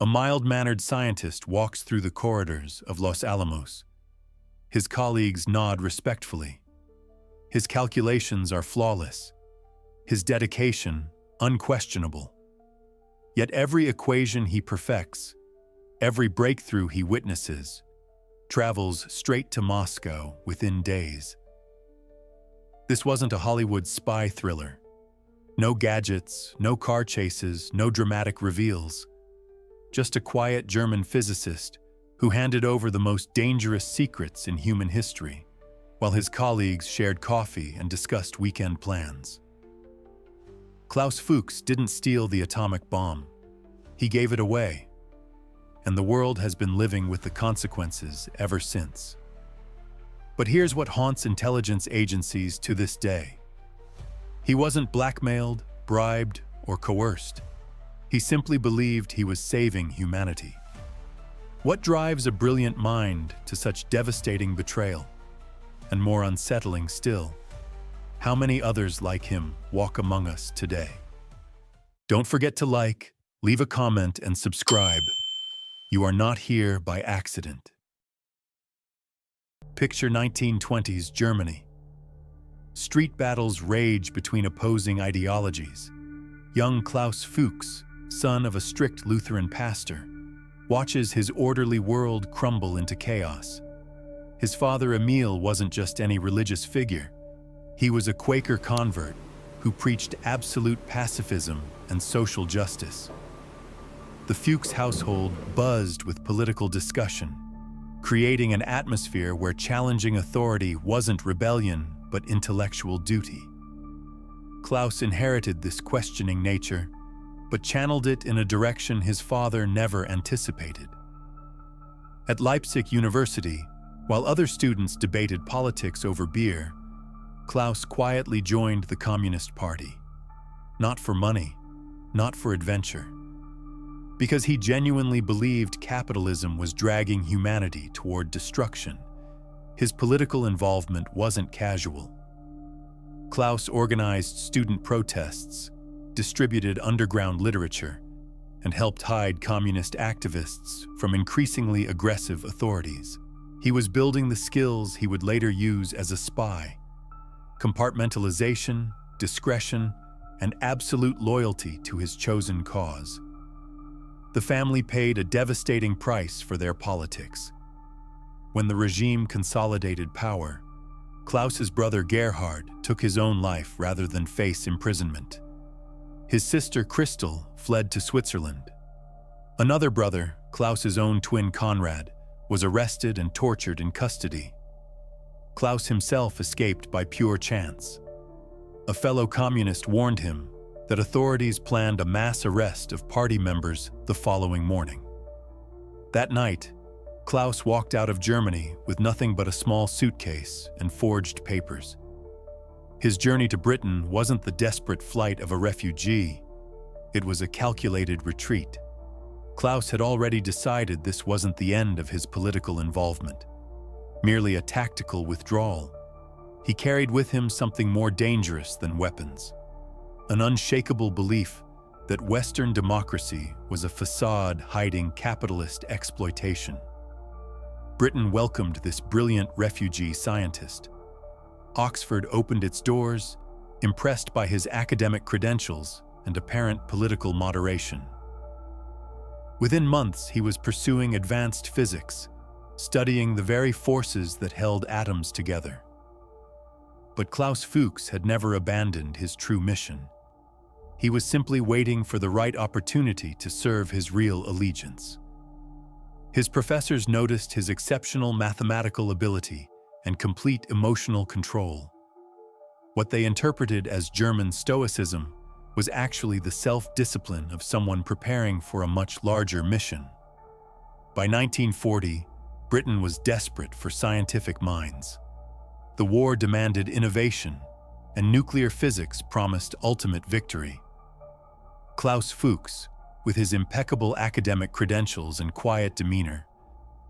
A mild-mannered scientist walks through the corridors of Los Alamos. His colleagues nod respectfully. His calculations are flawless. His dedication unquestionable. Yet every equation he perfects, every breakthrough he witnesses, travels straight to Moscow within days. This wasn't a Hollywood spy thriller. No gadgets, no car chases, no dramatic reveals. Just a quiet German physicist who handed over the most dangerous secrets in human history, while his colleagues shared coffee and discussed weekend plans. Klaus Fuchs didn't steal the atomic bomb. He gave it away, and the world has been living with the consequences ever since. But here's what haunts intelligence agencies to this day. He wasn't blackmailed, bribed, or coerced. He simply believed he was saving humanity. What drives a brilliant mind to such devastating betrayal? And more unsettling still, how many others like him walk among us today? Don't forget to like, leave a comment, and subscribe. You are not here by accident. Picture 1920s Germany. Street battles rage between opposing ideologies. Young Klaus Fuchs, son of a strict Lutheran pastor, watches his orderly world crumble into chaos. His father Emil wasn't just any religious figure. He was a Quaker convert who preached absolute pacifism and social justice. The Fuchs household buzzed with political discussion, creating an atmosphere where challenging authority wasn't rebellion but intellectual duty. Klaus inherited this questioning nature, but channeled it in a direction his father never anticipated. At Leipzig University, while other students debated politics over beer, Klaus quietly joined the Communist Party. Not for money, not for adventure. Because he genuinely believed capitalism was dragging humanity toward destruction. His political involvement wasn't casual. Klaus organized student protests, distributed underground literature, and helped hide communist activists from increasingly aggressive authorities. He was building the skills he would later use as a spy: compartmentalization, discretion, and absolute loyalty to his chosen cause. The family paid a devastating price for their politics. When the regime consolidated power, Klaus's brother Gerhard took his own life rather than face imprisonment. His sister Christel fled to Switzerland. Another brother, Klaus's own twin Konrad, was arrested and tortured in custody. Klaus himself escaped by pure chance. A fellow communist warned him that authorities planned a mass arrest of party members the following morning. That night, Klaus walked out of Germany with nothing but a small suitcase and forged papers. His journey to Britain wasn't the desperate flight of a refugee. It was a calculated retreat. Klaus had already decided this wasn't the end of his political involvement, merely a tactical withdrawal. He carried with him something more dangerous than weapons: an unshakable belief that Western democracy was a facade hiding capitalist exploitation. Britain welcomed this brilliant refugee scientist. Oxford opened its doors, impressed by his academic credentials and apparent political moderation. Within months, he was pursuing advanced physics, studying the very forces that held atoms together. But Klaus Fuchs had never abandoned his true mission. He was simply waiting for the right opportunity to serve his real allegiance. His professors noticed his exceptional mathematical ability and complete emotional control. What they interpreted as German stoicism was actually the self-discipline of someone preparing for a much larger mission. By 1940, Britain was desperate for scientific minds. The war demanded innovation, and nuclear physics promised ultimate victory. Klaus Fuchs, with his impeccable academic credentials and quiet demeanor,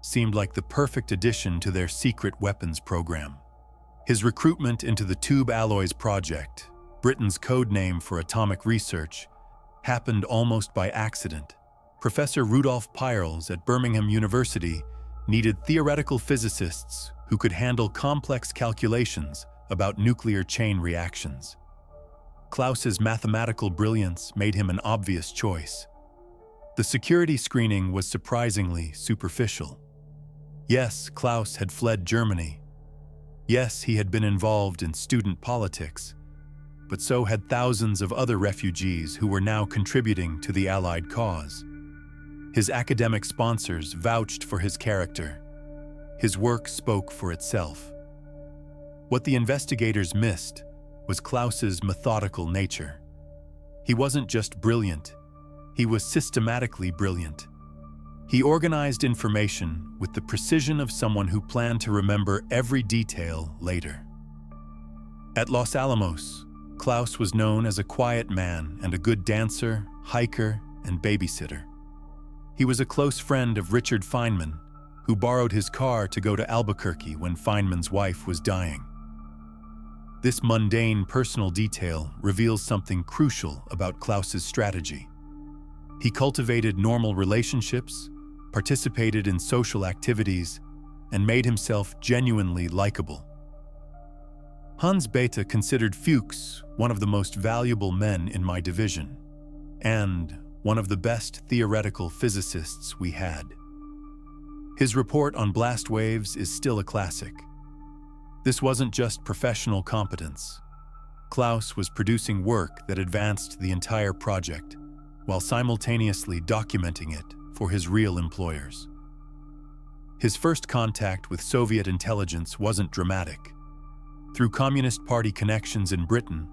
seemed like the perfect addition to their secret weapons program. His recruitment into the Tube Alloys Project, Britain's code name for atomic research, happened almost by accident, Professor Rudolf Peierls at Birmingham University needed theoretical physicists who could handle complex calculations about nuclear chain reactions. Klaus's mathematical brilliance made him an obvious choice. The security screening was surprisingly superficial. Yes, Klaus had fled Germany. Yes, he had been involved in student politics, but so had thousands of other refugees who were now contributing to the Allied cause. His academic sponsors vouched for his character. His work spoke for itself. What the investigators missed was Klaus's methodical nature. He wasn't just brilliant, he was systematically brilliant. He organized information with the precision of someone who planned to remember every detail later. At Los Alamos, Klaus was known as a quiet man and a good dancer, hiker, and babysitter. He was a close friend of Richard Feynman, who borrowed his car to go to Albuquerque when Feynman's wife was dying. This mundane personal detail reveals something crucial about Klaus's strategy. He cultivated normal relationships, participated in social activities, and made himself genuinely likable. Hans Bethe considered Fuchs one of the most valuable men in my division, and one of the best theoretical physicists we had. His report on blast waves is still a classic. This wasn't just professional competence. Klaus was producing work that advanced the entire project, while simultaneously documenting it for his real employers. His first contact with Soviet intelligence wasn't dramatic. Through Communist Party connections in Britain,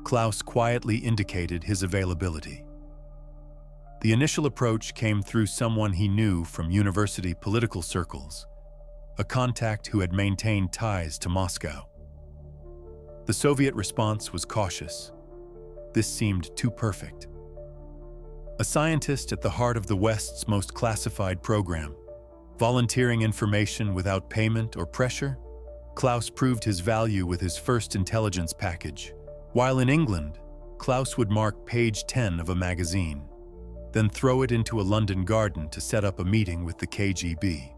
Klaus quietly indicated his availability. The initial approach came through someone he knew from university political circles, a contact who had maintained ties to Moscow. The Soviet response was cautious. This seemed too perfect. A scientist at the heart of the West's most classified program, volunteering information without payment or pressure, Klaus proved his value with his first intelligence package. While in England, Klaus would mark page 10 of a magazine, then throw it into a London garden to set up a meeting with the KGB.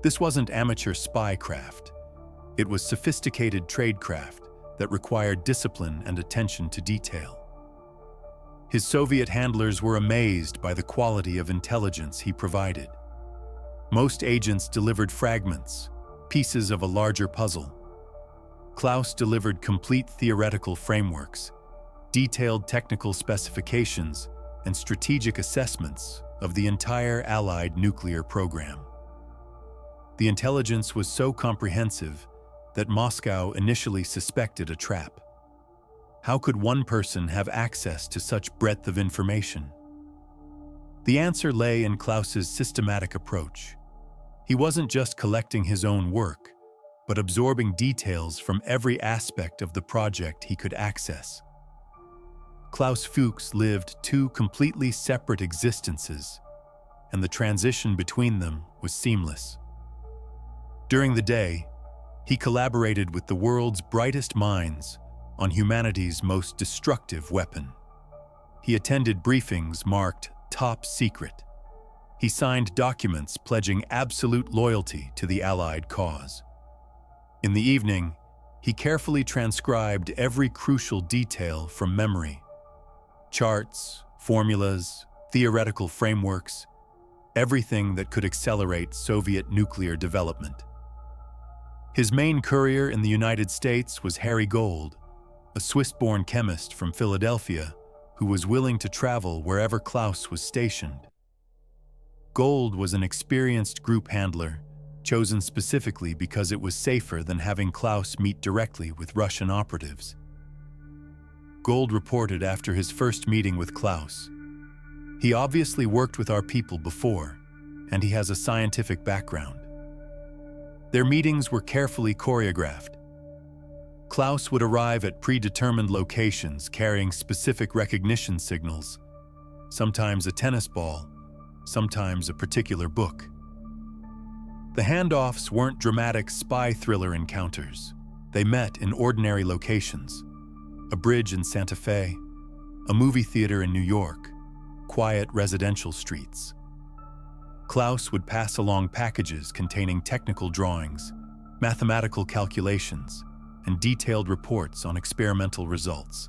This wasn't amateur spycraft. It was sophisticated tradecraft that required discipline and attention to detail. His Soviet handlers were amazed by the quality of intelligence he provided. Most agents delivered fragments, pieces of a larger puzzle. Klaus delivered complete theoretical frameworks, detailed technical specifications, and strategic assessments of the entire Allied nuclear program. The intelligence was so comprehensive that Moscow initially suspected a trap. How could one person have access to such breadth of information? The answer lay in Klaus's systematic approach. He wasn't just collecting his own work, but absorbing details from every aspect of the project he could access. Klaus Fuchs lived two completely separate existences, and the transition between them was seamless. During the day, he collaborated with the world's brightest minds on humanity's most destructive weapon. He attended briefings marked top secret. He signed documents pledging absolute loyalty to the Allied cause. In the evening, he carefully transcribed every crucial detail from memory. Charts, formulas, theoretical frameworks, everything that could accelerate Soviet nuclear development. His main courier in the United States was Harry Gold, a Swiss-born chemist from Philadelphia who was willing to travel wherever Klaus was stationed. Gold was an experienced group handler, chosen specifically because it was safer than having Klaus meet directly with Russian operatives. Gold reported after his first meeting with Klaus, "He obviously worked with our people before, and he has a scientific background." Their meetings were carefully choreographed. Klaus would arrive at predetermined locations carrying specific recognition signals, sometimes a tennis ball, sometimes a particular book. The handoffs weren't dramatic spy thriller encounters. They met in ordinary locations: a bridge in Santa Fe, a movie theater in New York, quiet residential streets. Klaus would pass along packages containing technical drawings, mathematical calculations, and detailed reports on experimental results.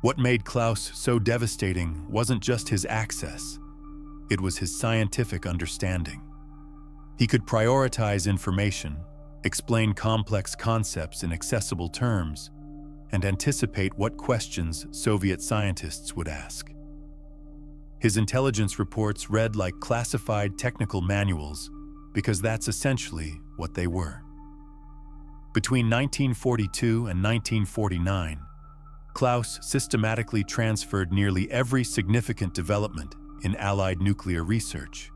What made Klaus so devastating wasn't just his access, it was his scientific understanding. He could prioritize information, explain complex concepts in accessible terms, and anticipate what questions Soviet scientists would ask. His intelligence reports read like classified technical manuals because that's essentially what they were. Between 1942 and 1949, Klaus systematically transferred nearly every significant development in Allied nuclear research.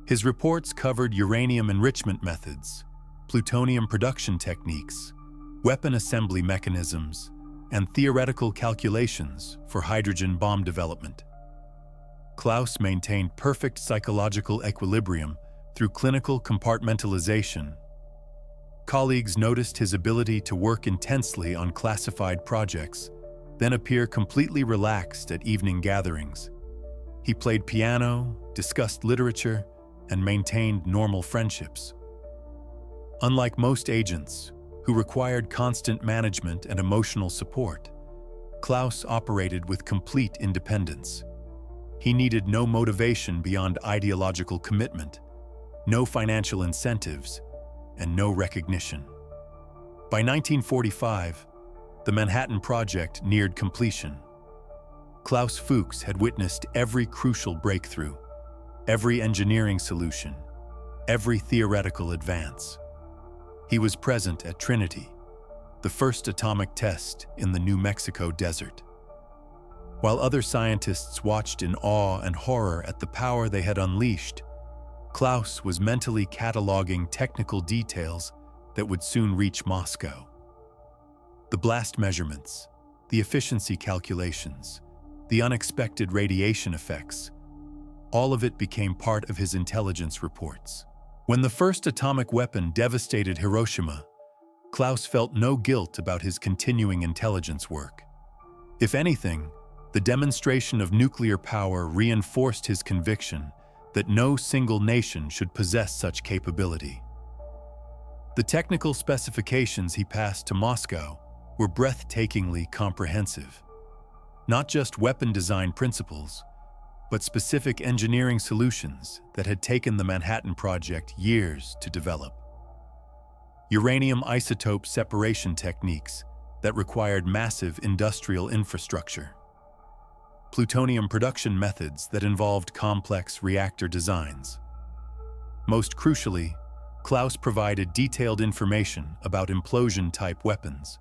His reports covered uranium enrichment methods, plutonium production techniques, weapon assembly mechanisms, and theoretical calculations for hydrogen bomb development. Klaus maintained perfect psychological equilibrium through clinical compartmentalization. Colleagues noticed his ability to work intensely on classified projects, then appear completely relaxed at evening gatherings. He played piano, discussed literature, and maintained normal friendships. Unlike most agents, who required constant management and emotional support, Klaus operated with complete independence. He needed no motivation beyond ideological commitment, no financial incentives, and no recognition. By 1945, the Manhattan Project neared completion. Klaus Fuchs had witnessed every crucial breakthrough, every engineering solution, every theoretical advance. He was present at Trinity, the first atomic test in the New Mexico desert. While other scientists watched in awe and horror at the power they had unleashed, Klaus was mentally cataloging technical details that would soon reach Moscow. The blast measurements, the efficiency calculations, the unexpected radiation effects, all of it became part of his intelligence reports. When the first atomic weapon devastated Hiroshima, Klaus felt no guilt about his continuing intelligence work. If anything, the demonstration of nuclear power reinforced his conviction that no single nation should possess such capability. The technical specifications he passed to Moscow were breathtakingly comprehensive. Not just weapon design principles, but specific engineering solutions that had taken the Manhattan Project years to develop. Uranium isotope separation techniques that required massive industrial infrastructure. Plutonium production methods that involved complex reactor designs. Most crucially, Klaus provided detailed information about implosion-type weapons,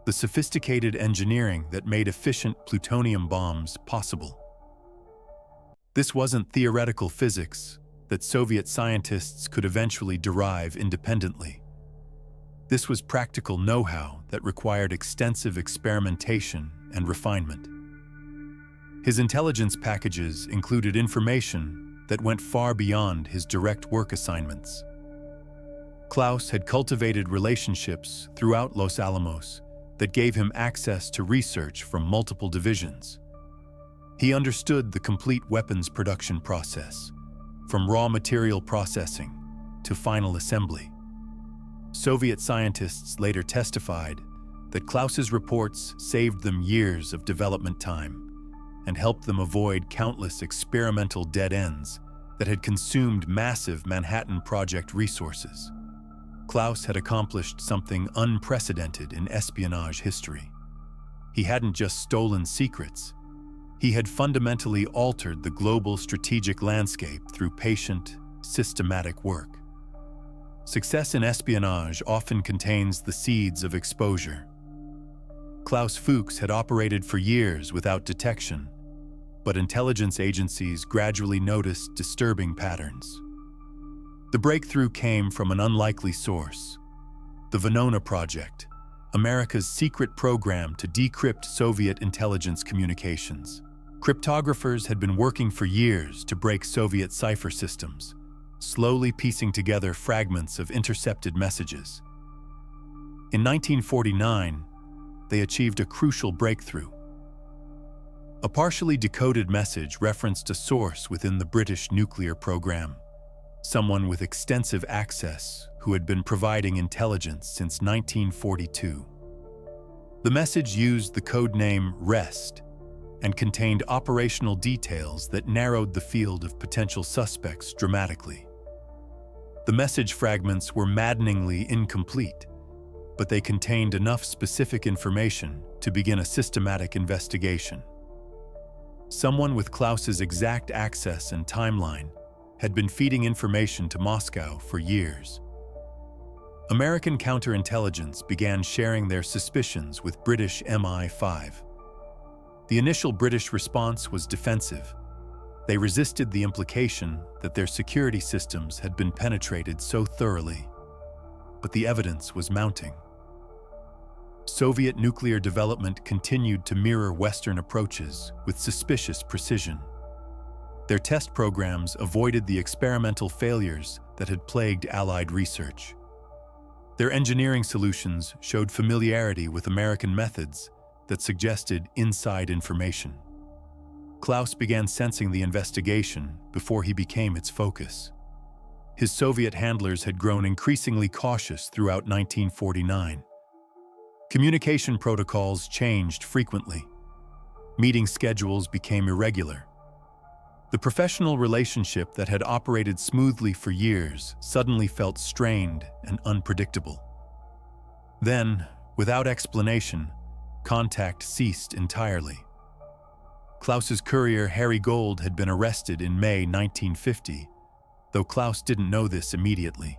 the sophisticated engineering that made efficient plutonium bombs possible. This wasn't theoretical physics that Soviet scientists could eventually derive independently. This was practical know-how that required extensive experimentation and refinement. His intelligence packages included information that went far beyond his direct work assignments. Klaus had cultivated relationships throughout Los Alamos that gave him access to research from multiple divisions. He understood the complete weapons production process, from raw material processing to final assembly. Soviet scientists later testified that Klaus's reports saved them years of development time and helped them avoid countless experimental dead ends that had consumed massive Manhattan Project resources. Klaus had accomplished something unprecedented in espionage history. He hadn't just stolen secrets, he had fundamentally altered the global strategic landscape through patient, systematic work. Success in espionage often contains the seeds of exposure. Klaus Fuchs had operated for years without detection, but intelligence agencies gradually noticed disturbing patterns. The breakthrough came from an unlikely source: the Venona Project, America's secret program to decrypt Soviet intelligence communications. Cryptographers had been working for years to break Soviet cipher systems, slowly piecing together fragments of intercepted messages. In 1949, they achieved a crucial breakthrough. A partially decoded message referenced a source within the British nuclear program, someone with extensive access who had been providing intelligence since 1942. The message used the code name REST and contained operational details that narrowed the field of potential suspects dramatically. The message fragments were maddeningly incomplete, but they contained enough specific information to begin a systematic investigation. Someone with Klaus's exact access and timeline had been feeding information to Moscow for years. American counterintelligence began sharing their suspicions with British MI5. The initial British response was defensive. They resisted the implication that their security systems had been penetrated so thoroughly. But the evidence was mounting. Soviet nuclear development continued to mirror Western approaches with suspicious precision. Their test programs avoided the experimental failures that had plagued Allied research. Their engineering solutions showed familiarity with American methods that suggested inside information. Klaus began sensing the investigation before he became its focus. His Soviet handlers had grown increasingly cautious throughout 1949. Communication protocols changed frequently. Meeting schedules became irregular. The professional relationship that had operated smoothly for years suddenly felt strained and unpredictable. Then, without explanation, contact ceased entirely. Klaus's courier, Harry Gold, had been arrested in May 1950, though Klaus didn't know this immediately.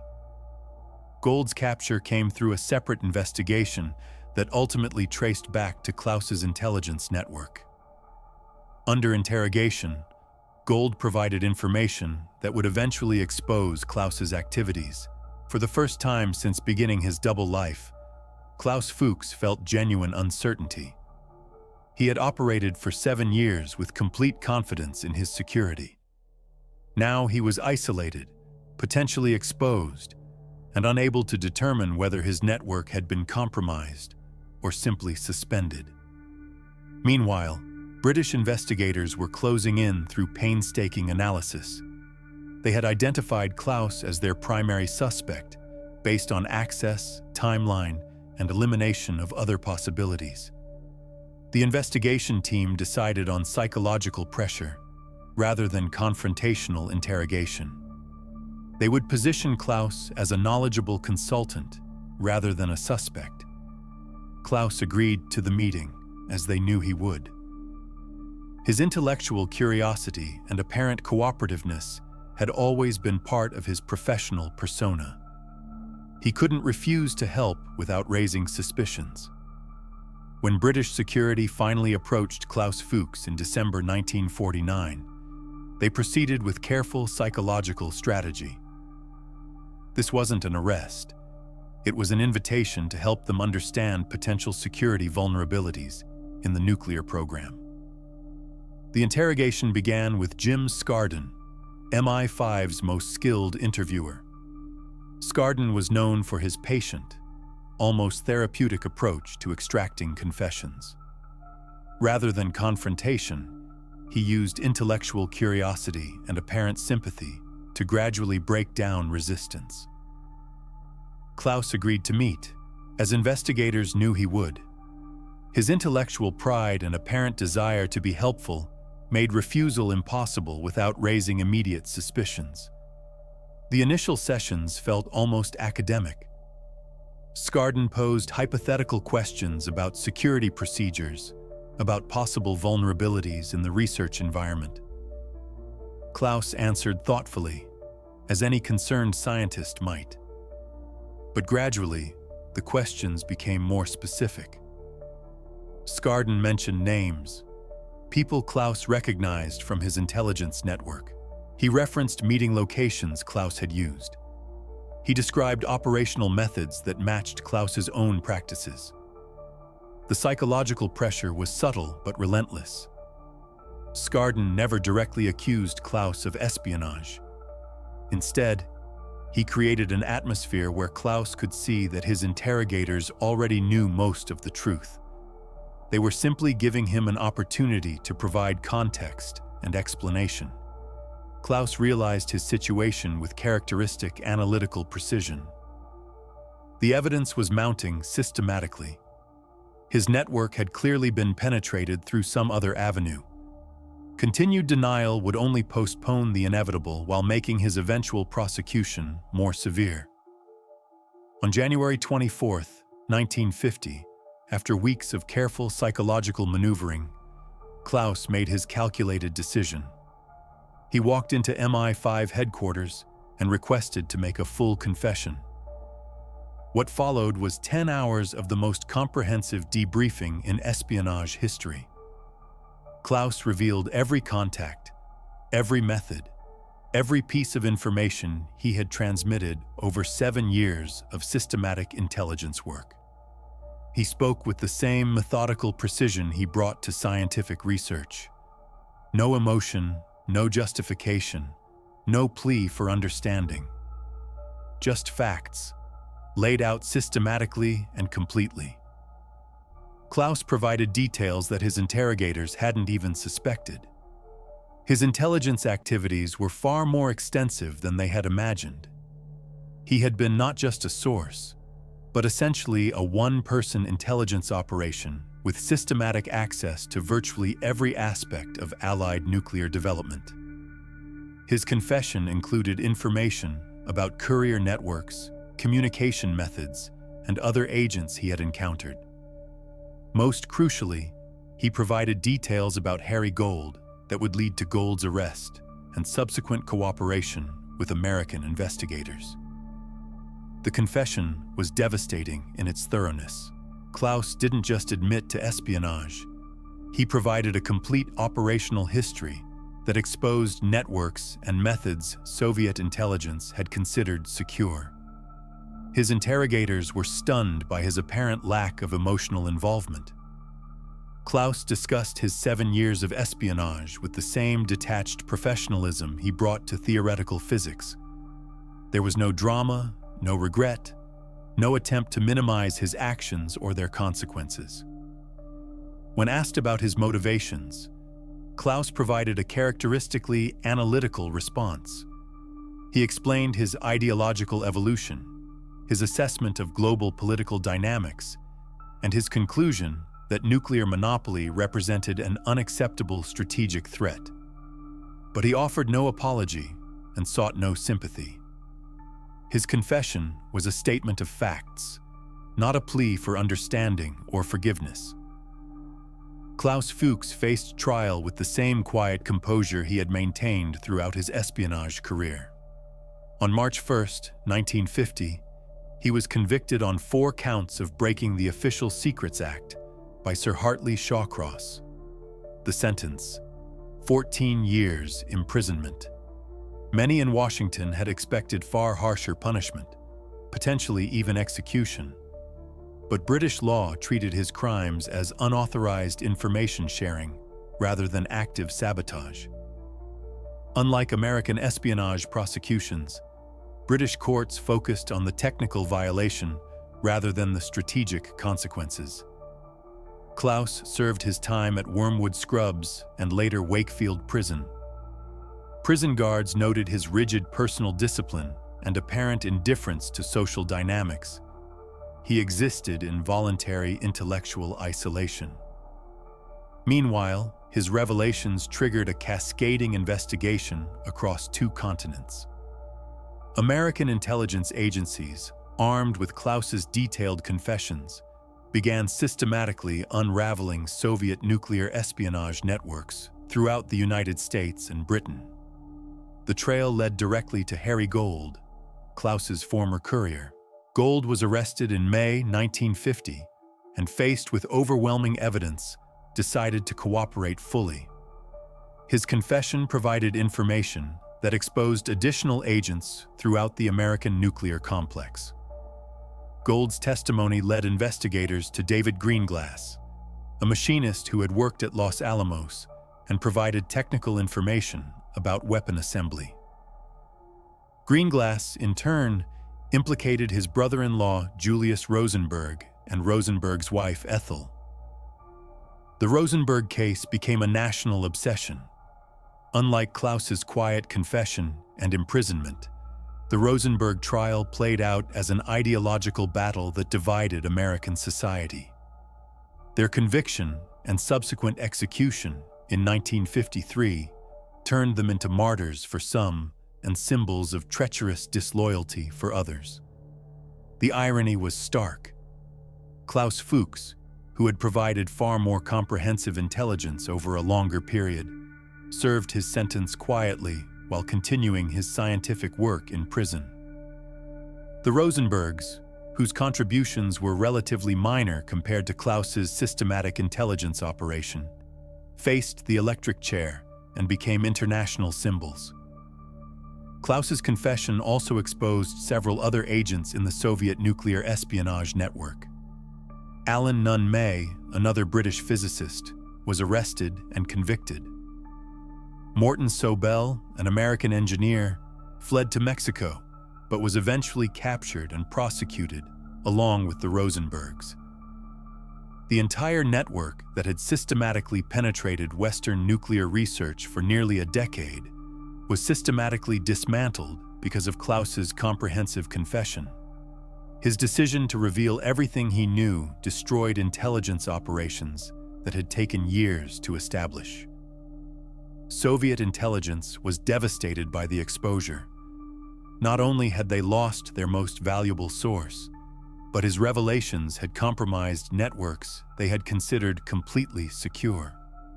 Gold's capture came through a separate investigation that ultimately traced back to Klaus's intelligence network. Under interrogation, Gold provided information that would eventually expose Klaus's activities. For the first time since beginning his double life, Klaus Fuchs felt genuine uncertainty. He had operated for 7 years with complete confidence in his security. Now he was isolated, potentially exposed, and unable to determine whether his network had been compromised or simply suspended. Meanwhile, British investigators were closing in through painstaking analysis. They had identified Klaus as their primary suspect, based on access, timeline, and elimination of other possibilities. The investigation team decided on psychological pressure, rather than confrontational interrogation. They would position Klaus as a knowledgeable consultant, rather than a suspect. Klaus agreed to the meeting, as they knew he would. His intellectual curiosity and apparent cooperativeness had always been part of his professional persona. He couldn't refuse to help without raising suspicions. When British security finally approached Klaus Fuchs in December 1949, they proceeded with careful psychological strategy. This wasn't an arrest. It was an invitation to help them understand potential security vulnerabilities in the nuclear program. The interrogation began with Jim Scarden, MI5's most skilled interviewer. Scarden was known for his patient, almost therapeutic approach to extracting confessions. Rather than confrontation, he used intellectual curiosity and apparent sympathy to gradually break down resistance. Klaus agreed to meet, as investigators knew he would. His intellectual pride and apparent desire to be helpful made refusal impossible without raising immediate suspicions. The initial sessions felt almost academic. Scarden posed hypothetical questions about security procedures, about possible vulnerabilities in the research environment. Klaus answered thoughtfully, as any concerned scientist might. But gradually, the questions became more specific. Scarden mentioned names, people Klaus recognized from his intelligence network. He referenced meeting locations Klaus had used. He described operational methods that matched Klaus's own practices. The psychological pressure was subtle but relentless. Scarden never directly accused Klaus of espionage. Instead, he created an atmosphere where Klaus could see that his interrogators already knew most of the truth. They were simply giving him an opportunity to provide context and explanation. Klaus realized his situation with characteristic analytical precision. The evidence was mounting systematically. His network had clearly been penetrated through some other avenue. Continued denial would only postpone the inevitable while making his eventual prosecution more severe. On January 24, 1950, after weeks of careful psychological maneuvering, Klaus made his calculated decision. He walked into MI5 headquarters and requested to make a full confession. What followed was 10 hours of the most comprehensive debriefing in espionage history. Klaus revealed every contact, every method, every piece of information he had transmitted over 7 years of systematic intelligence work. He spoke with the same methodical precision he brought to scientific research. No emotion, no justification, no plea for understanding. Just facts, laid out systematically and completely. Klaus provided details that his interrogators hadn't even suspected. His intelligence activities were far more extensive than they had imagined. He had been not just a source, but essentially a one-person intelligence operation with systematic access to virtually every aspect of Allied nuclear development. His confession included information about courier networks, communication methods, and other agents he had encountered. Most crucially, he provided details about Harry Gold that would lead to Gold's arrest and subsequent cooperation with American investigators. The confession was devastating in its thoroughness. Klaus didn't just admit to espionage. He provided a complete operational history that exposed networks and methods Soviet intelligence had considered secure. His interrogators were stunned by his apparent lack of emotional involvement. Klaus discussed his 7 years of espionage with the same detached professionalism he brought to theoretical physics. There was no drama, no regret, no attempt to minimize his actions or their consequences. When asked about his motivations, Klaus provided a characteristically analytical response. He explained his ideological evolution, his assessment of global political dynamics, and his conclusion that nuclear monopoly represented an unacceptable strategic threat. But he offered no apology and sought no sympathy. His confession was a statement of facts, not a plea for understanding or forgiveness. Klaus Fuchs faced trial with the same quiet composure he had maintained throughout his espionage career. On March 1, 1950, he was convicted on 4 counts of breaking the Official Secrets Act by Sir Hartley Shawcross. The sentence: 14 years imprisonment. Many in Washington had expected far harsher punishment, potentially even execution. But British law treated his crimes as unauthorized information sharing rather than active sabotage. Unlike American espionage prosecutions, British courts focused on the technical violation rather than the strategic consequences. Klaus served his time at Wormwood Scrubs and later Wakefield Prison. Prison guards noted his rigid personal discipline and apparent indifference to social dynamics. He existed in voluntary intellectual isolation. Meanwhile, his revelations triggered a cascading investigation across 2 continents. American intelligence agencies, armed with Klaus's detailed confessions, began systematically unraveling Soviet nuclear espionage networks throughout the United States and Britain. The trail led directly to Harry Gold, Klaus's former courier. Gold was arrested in May 1950 and, faced with overwhelming evidence, decided to cooperate fully. His confession provided information that exposed additional agents throughout the American nuclear complex. Gold's testimony led investigators to David Greenglass, a machinist who had worked at Los Alamos and provided technical information about weapon assembly. Greenglass, in turn, implicated his brother-in-law Julius Rosenberg and Rosenberg's wife Ethel. The Rosenberg case became a national obsession. Unlike Klaus's quiet confession and imprisonment, the Rosenberg trial played out as an ideological battle that divided American society. Their conviction and subsequent execution in 1953 turned them into martyrs for some and symbols of treacherous disloyalty for others. The irony was stark. Klaus Fuchs, who had provided far more comprehensive intelligence over a longer period, served his sentence quietly while continuing his scientific work in prison. The Rosenbergs, whose contributions were relatively minor compared to Klaus's systematic intelligence operation, faced the electric chair and became international symbols. Klaus's confession also exposed several other agents in the Soviet nuclear espionage network. Alan Nunn May, another British physicist, was arrested and convicted. Morton Sobel, an American engineer, fled to Mexico, but was eventually captured and prosecuted, along with the Rosenbergs. The entire network that had systematically penetrated Western nuclear research for nearly a decade was systematically dismantled because of Klaus's comprehensive confession. His decision to reveal everything he knew destroyed intelligence operations that had taken years to establish. Soviet intelligence was devastated by the exposure. Not only had they lost their most valuable source, but his revelations had compromised networks they had considered completely secure.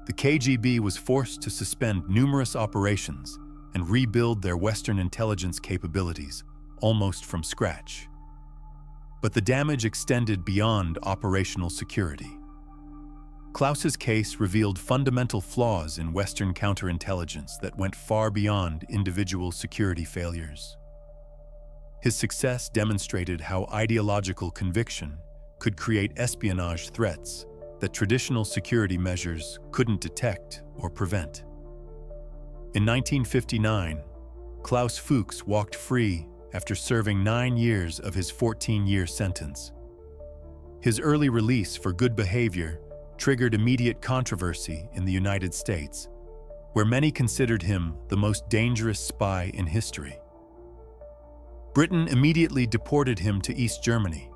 The KGB was forced to suspend numerous operations and rebuild their Western intelligence capabilities almost from scratch. But the damage extended beyond operational security. Klaus's case revealed fundamental flaws in Western counterintelligence that went far beyond individual security failures. His success demonstrated how ideological conviction could create espionage threats that traditional security measures couldn't detect or prevent. In 1959, Klaus Fuchs walked free after serving 9 years of his 14-year sentence. His early release for good behavior triggered immediate controversy in the United States, where many considered him the most dangerous spy in history. Britain immediately deported him to East Germany,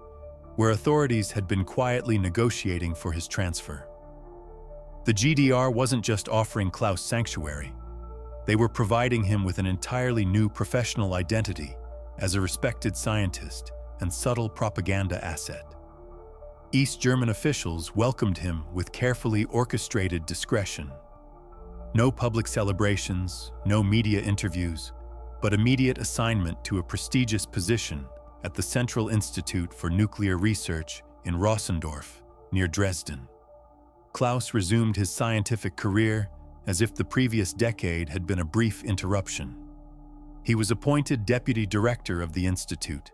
where authorities had been quietly negotiating for his transfer. The GDR wasn't just offering Klaus sanctuary, they were providing him with an entirely new professional identity as a respected scientist and subtle propaganda asset. East German officials welcomed him with carefully orchestrated discretion. No public celebrations, no media interviews, but immediate assignment to a prestigious position at the Central Institute for Nuclear Research in Rossendorf, near Dresden. Klaus resumed his scientific career as if the previous decade had been a brief interruption. He was appointed deputy director of the institute,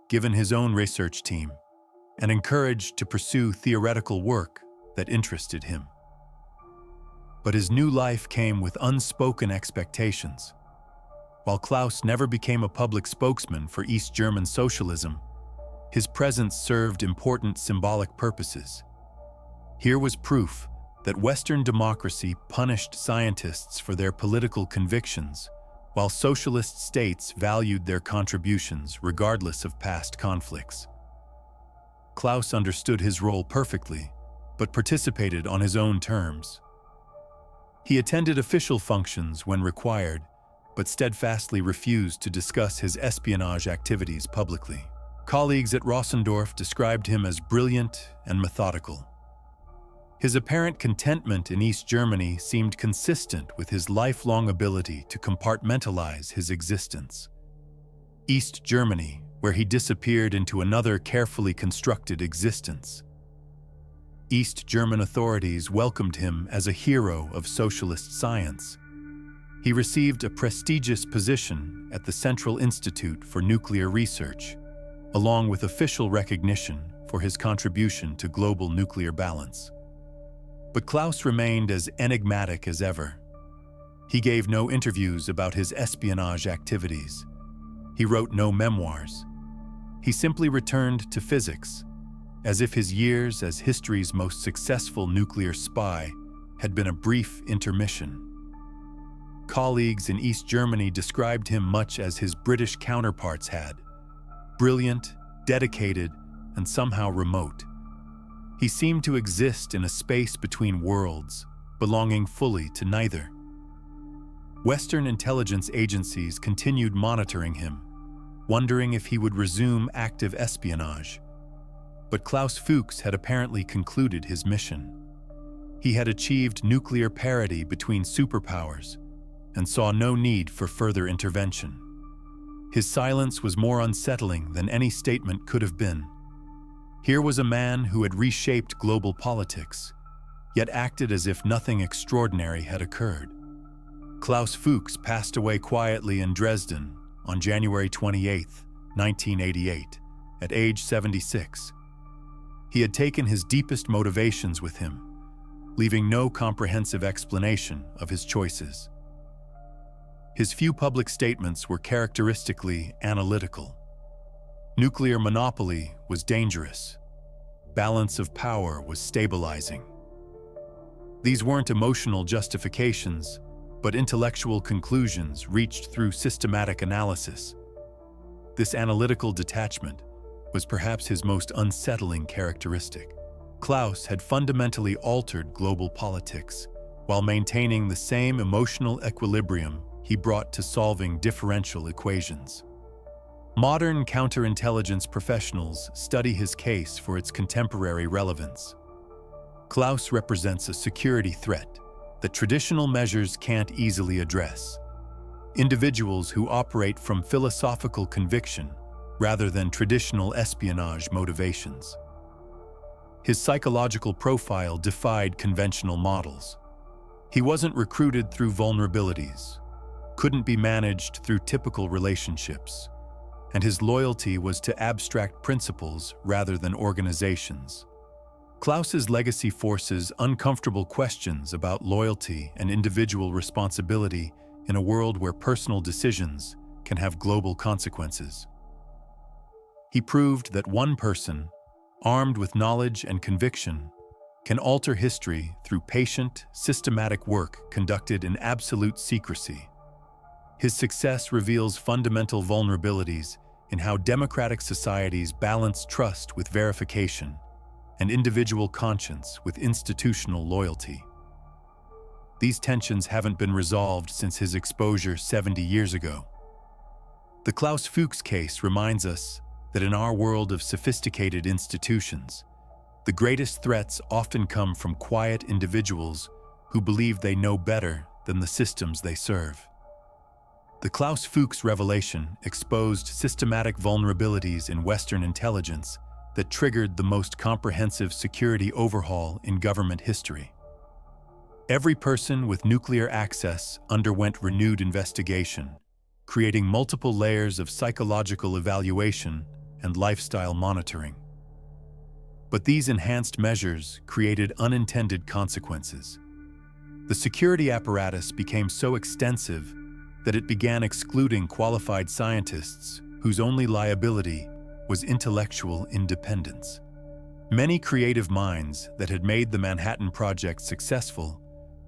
given his own research team, and encouraged to pursue theoretical work that interested him. But his new life came with unspoken expectations. While Klaus never became a public spokesman for East German socialism, his presence served important symbolic purposes. Here was proof that Western democracy punished scientists for their political convictions, while socialist states valued their contributions regardless of past conflicts. Klaus understood his role perfectly, but participated on his own terms. He attended official functions when required, but steadfastly refused to discuss his espionage activities publicly. Colleagues at Rossendorf described him as brilliant and methodical. His apparent contentment in East Germany seemed consistent with his lifelong ability to compartmentalize his existence. East Germany, where he disappeared into another carefully constructed existence. East German authorities welcomed him as a hero of socialist science. He received a prestigious position at the Central Institute for Nuclear Research, along with official recognition for his contribution to global nuclear balance. But Klaus remained as enigmatic as ever. He gave no interviews about his espionage activities. He wrote no memoirs. He simply returned to physics, as if his years as history's most successful nuclear spy had been a brief intermission. Colleagues in East Germany described him much as his British counterparts had: brilliant, dedicated, and somehow remote. He seemed to exist in a space between worlds, belonging fully to neither. Western intelligence agencies continued monitoring him, wondering if he would resume active espionage. But Klaus Fuchs had apparently concluded his mission. He had achieved nuclear parity between superpowers and saw no need for further intervention. His silence was more unsettling than any statement could have been. Here was a man who had reshaped global politics, yet acted as if nothing extraordinary had occurred. Klaus Fuchs passed away quietly in Dresden on January 28, 1988, at age 76. He had taken his deepest motivations with him, leaving no comprehensive explanation of his choices. His few public statements were characteristically analytical. Nuclear monopoly was dangerous. Balance of power was stabilizing. These weren't emotional justifications, but intellectual conclusions reached through systematic analysis. This analytical detachment was perhaps his most unsettling characteristic. Klaus had fundamentally altered global politics while maintaining the same emotional equilibrium he brought to solving differential equations. Modern counterintelligence professionals study his case for its contemporary relevance. Klaus represents a security threat that traditional measures can't easily address. Individuals who operate from philosophical conviction rather than traditional espionage motivations. His psychological profile defied conventional models. He wasn't recruited through vulnerabilities, couldn't be managed through typical relationships, and his loyalty was to abstract principles rather than organizations. Klaus's legacy forces uncomfortable questions about loyalty and individual responsibility in a world where personal decisions can have global consequences. He proved that one person, armed with knowledge and conviction, can alter history through patient, systematic work conducted in absolute secrecy. His success reveals fundamental vulnerabilities in how democratic societies balance trust with verification and individual conscience with institutional loyalty. These tensions haven't been resolved since his exposure 70 years ago. The Klaus Fuchs case reminds us that in our world of sophisticated institutions, the greatest threats often come from quiet individuals who believe they know better than the systems they serve. The Klaus Fuchs revelation exposed systematic vulnerabilities in Western intelligence that triggered the most comprehensive security overhaul in government history. Every person with nuclear access underwent renewed investigation, creating multiple layers of psychological evaluation and lifestyle monitoring. But these enhanced measures created unintended consequences. The security apparatus became so extensive that it began excluding qualified scientists whose only liability was intellectual independence. Many creative minds that had made the Manhattan Project successful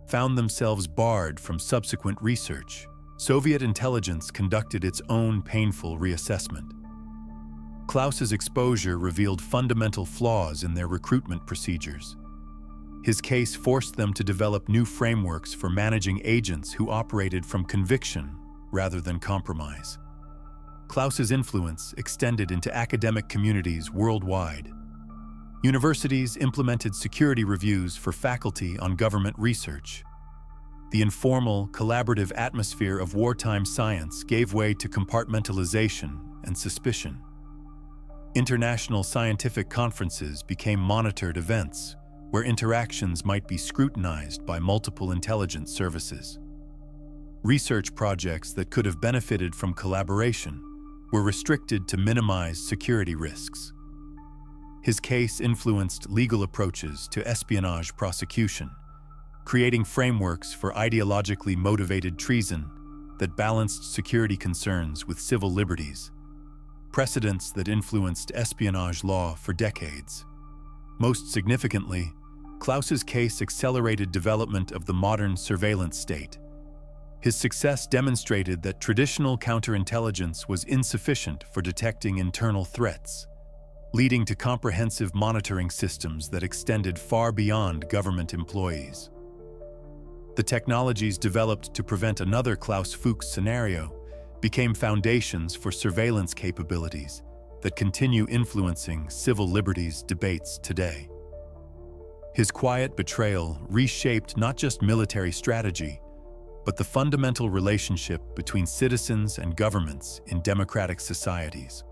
found themselves barred from subsequent research. Soviet intelligence conducted its own painful reassessment. Klaus's exposure revealed fundamental flaws in their recruitment procedures. His case forced them to develop new frameworks for managing agents who operated from conviction rather than compromise. Klaus's influence extended into academic communities worldwide. Universities implemented security reviews for faculty on government research. The informal, collaborative atmosphere of wartime science gave way to compartmentalization and suspicion. International scientific conferences became monitored events where interactions might be scrutinized by multiple intelligence services. Research projects that could have benefited from collaboration were restricted to minimize security risks. His case influenced legal approaches to espionage prosecution, creating frameworks for ideologically motivated treason that balanced security concerns with civil liberties, precedents that influenced espionage law for decades. Most significantly, Klaus's case accelerated development of the modern surveillance state. His success demonstrated that traditional counterintelligence was insufficient for detecting internal threats, leading to comprehensive monitoring systems that extended far beyond government employees. The technologies developed to prevent another Klaus-Fuchs scenario became foundations for surveillance capabilities that continue influencing civil liberties debates today. His quiet betrayal reshaped not just military strategy, but the fundamental relationship between citizens and governments in democratic societies.